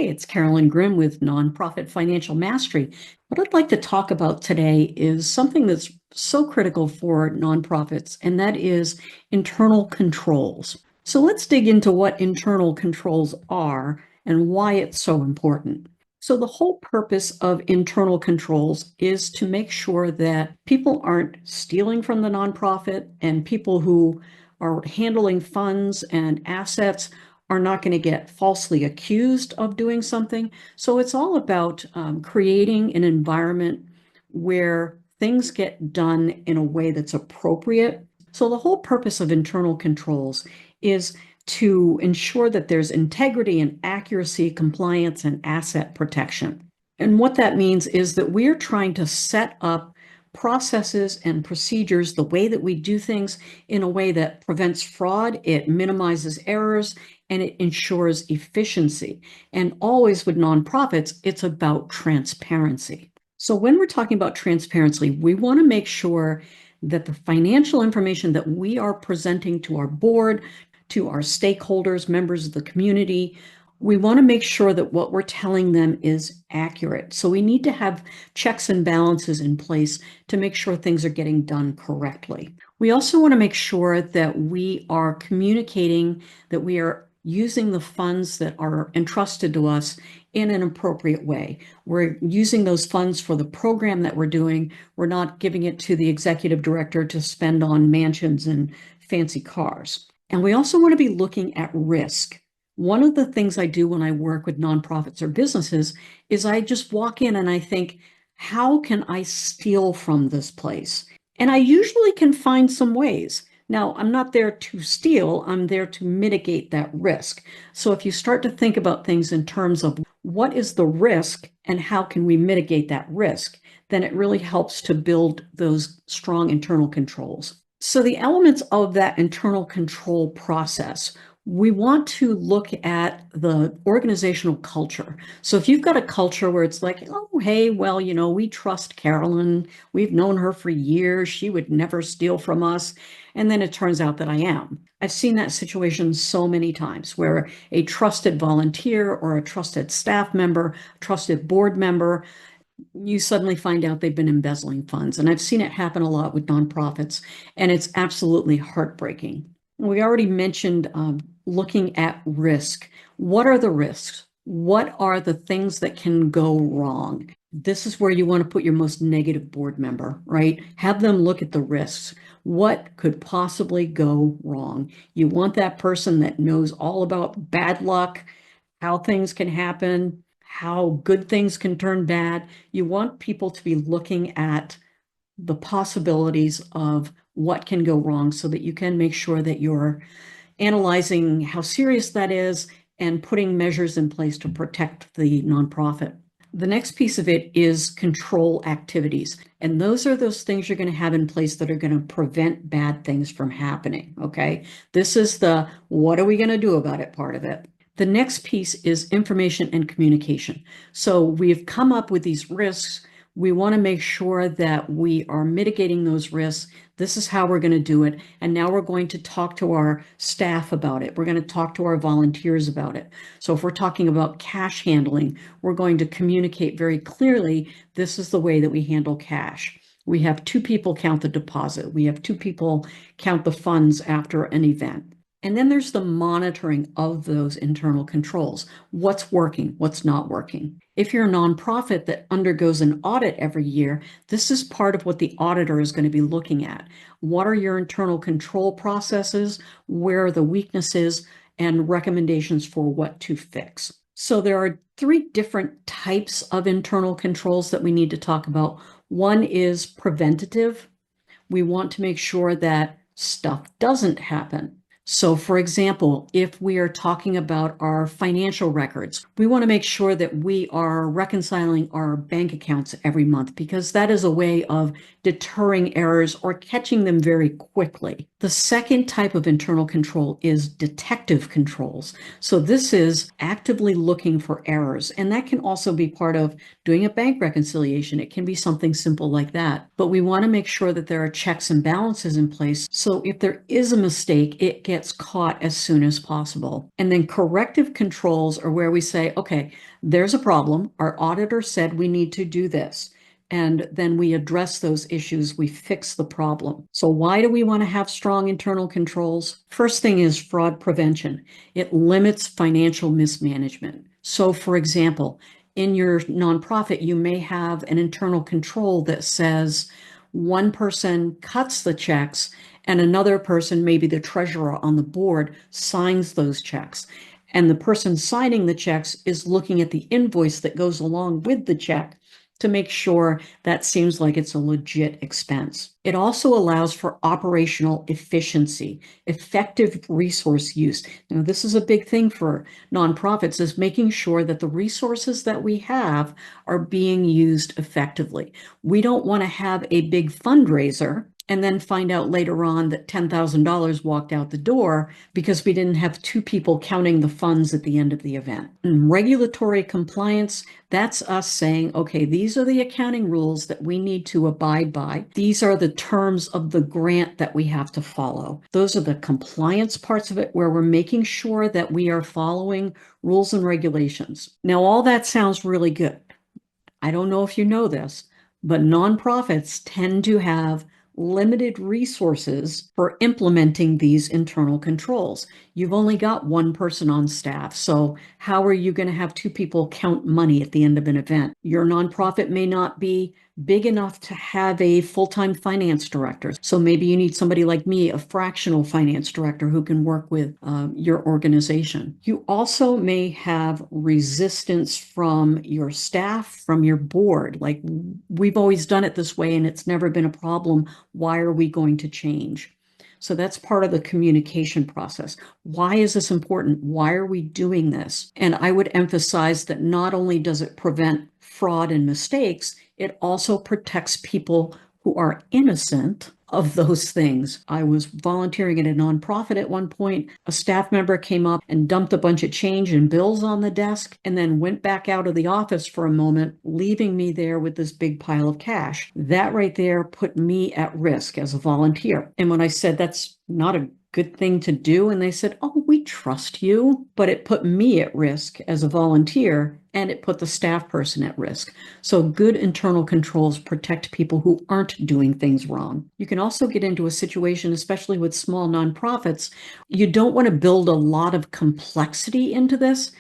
Hey, it's Carolyn Grimm with Nonprofit Financial Mastery. What I'd like to talk about today is something that's so critical for nonprofits, and that is internal controls. So let's dig into what internal controls are and why it's so important. So the whole purpose of internal controls is to make sure that people aren't stealing from the nonprofit and people who are handling funds and assets are not going to get falsely accused of doing something. So it's all about creating an environment where things get done in a way that's appropriate. So the whole purpose of internal controls is to ensure that there's integrity and accuracy, compliance, and asset protection. And what that means is that we're trying to set up processes and procedures, the way that we do things, in a way that prevents fraud, it minimizes errors, and it ensures efficiency. And always with nonprofits, it's about transparency. So when we're talking about transparency, we want to make sure that the financial information that we are presenting to our board, to our stakeholders, members of the community, we want to make sure that what we're telling them is accurate. So we need to have checks and balances in place to make sure things are getting done correctly. We also want to make sure that we are communicating, that we are using the funds that are entrusted to us in an appropriate way. We're using those funds for the program that we're doing. We're not giving it to the executive director to spend on mansions and fancy cars. And we also want to be looking at risk. One of the things I do when I work with nonprofits or businesses is I just walk in and I think, how can I steal from this place? And I usually can find some ways. Now, I'm not there to steal, I'm there to mitigate that risk. So if you start to think about things in terms of what is the risk and how can we mitigate that risk, then it really helps to build those strong internal controls. So the elements of that internal control process, we want to look at the organizational culture. So if you've got a culture where it's like, oh, hey, well, we trust Carolyn. We've known her for years. She would never steal from us. And then it turns out that I am. I've seen that situation so many times where a trusted volunteer or a trusted staff member, trusted board member, you suddenly find out they've been embezzling funds. And I've seen it happen a lot with nonprofits, and it's absolutely heartbreaking. We already mentioned looking at risk. What are the risks? What are the things that can go wrong? This is where you want to put your most negative board member, right? Have them look at the risks. What could possibly go wrong? You want that person that knows all about bad luck, how things can happen, how good things can turn bad. You want people to be looking at the possibilities of what can go wrong so that you can make sure that you're analyzing how serious that is and putting measures in place to protect the nonprofit. The next piece of it is control activities. And those are those things you're going to have in place that are going to prevent bad things from happening. Okay. This is the what are we going to do about it part of it. The next piece is information and communication. So we've come up with these risks. We want to make sure that we are mitigating those risks. This is how we're going to do it. And now we're going to talk to our staff about it. We're going to talk to our volunteers about it. So if we're talking about cash handling, we're going to communicate very clearly, this is the way that we handle cash. We have 2 people count the deposit. We have 2 people count the funds after an event. And then there's the monitoring of those internal controls. What's working? What's not working? If you're a nonprofit that undergoes an audit every year, this is part of what the auditor is going to be looking at. What are your internal control processes? Where are the weaknesses? And recommendations for what to fix. So there are 3 different types of internal controls that we need to talk about. One is preventative. We want to make sure that stuff doesn't happen. So for example, if we are talking about our financial records, we want to make sure that we are reconciling our bank accounts every month because that is a way of deterring errors or catching them very quickly. The second type of internal control is detective controls. So this is actively looking for errors, and that can also be part of doing a bank reconciliation. It can be something simple like that. But we want to make sure that there are checks and balances in place. So if there is a mistake, it gets caught as soon as possible. And then corrective controls are where we say, okay, there's a problem. Our auditor said we need to do this. And then we address those issues, we fix the problem. So why do we want to have strong internal controls? First thing is fraud prevention. It limits financial mismanagement. So for example, in your nonprofit, you may have an internal control that says one person cuts the checks and another person, maybe the treasurer on the board, signs those checks. And the person signing the checks is looking at the invoice that goes along with the check to make sure that seems like it's a legit expense. It also allows for operational efficiency, effective resource use. Now, this is a big thing for nonprofits, is making sure that the resources that we have are being used effectively. We don't want to have a big fundraiser and then find out later on that $10,000 walked out the door because we didn't have two people counting the funds at the end of the event. And regulatory compliance, that's us saying, okay, these are the accounting rules that we need to abide by. These are the terms of the grant that we have to follow. Those are the compliance parts of it where we're making sure that we are following rules and regulations. Now, all that sounds really good. I don't know if you know this, but nonprofits tend to have limited resources for implementing these internal controls. You've only got one person on staff, so how are you going to have two people count money at the end of an event? Your nonprofit may not be big enough to have a full-time finance director. So maybe you need somebody like me, a fractional finance director who can work with your organization. You also may have resistance from your staff, from your board. Like, we've always done it this way and it's never been a problem. Why are we going to change? So that's part of the communication process. Why is this important? Why are we doing this? And I would emphasize that not only does it prevent fraud and mistakes, it also protects people who are innocent of those things. I was volunteering at a nonprofit at one point. A staff member came up and dumped a bunch of change and bills on the desk and then went back out of the office for a moment, leaving me there with this big pile of cash. That right there put me at risk as a volunteer. And when I said that's not a good thing to do, and they said, oh, we trust you, but it put me at risk as a volunteer and it put the staff person at risk. So good internal controls protect people who aren't doing things wrong. You can also get into a situation, especially with small nonprofits, you don't want to build a lot of complexity into this.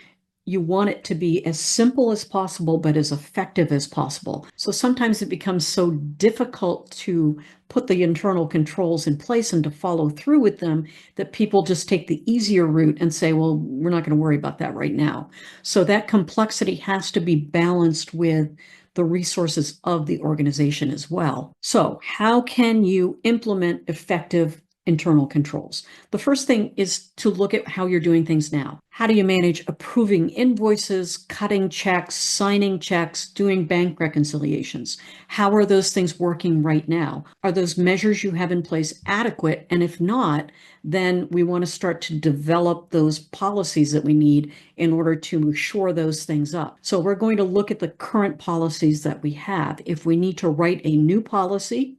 You want it to be as simple as possible, but as effective as possible. So sometimes it becomes so difficult to put the internal controls in place and to follow through with them that people just take the easier route and say, well, we're not going to worry about that right now. So that complexity has to be balanced with the resources of the organization as well. So how can you implement effective internal controls? The first thing is to look at how you're doing things now. How do you manage approving invoices, cutting checks, signing checks, doing bank reconciliations? How are those things working right now? Are those measures you have in place adequate? And if not, then we want to start to develop those policies that we need in order to shore those things up. So we're going to look at the current policies that we have. If we need to write a new policy,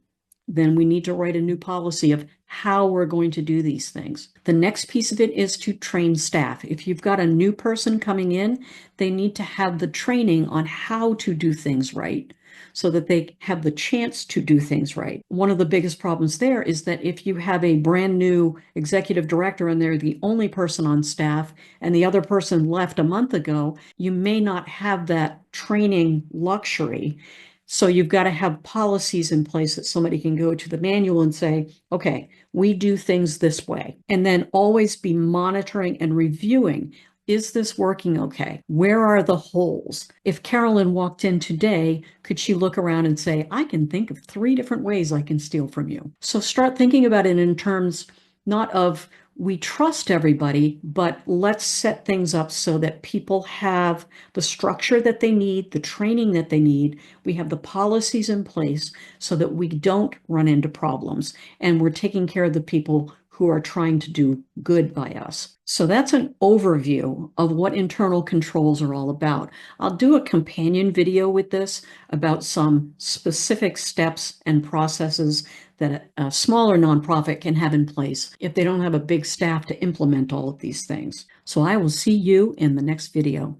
then we need to write a new policy of how we're going to do these things. The next piece of it is to train staff. If you've got a new person coming in, they need to have the training on how to do things right so that they have the chance to do things right. One of the biggest problems there is that if you have a brand new executive director and they're the only person on staff and the other person left a month ago, you may not have that training luxury. So you've got to have policies in place that somebody can go to the manual and say, okay, we do things this way. And then always be monitoring and reviewing. Is this working okay? Where are the holes? If Carolyn walked in today, could she look around and say, I can think of 3 different ways I can steal from you? So start thinking about it in terms not of we trust everybody, but let's set things up so that people have the structure that they need, the training that they need. We have the policies in place so that we don't run into problems and we're taking care of the people who are trying to do good by us. So that's an overview of what internal controls are all about. I'll do a companion video with this about some specific steps and processes that a smaller nonprofit can have in place if they don't have a big staff to implement all of these things. So I will see you in the next video.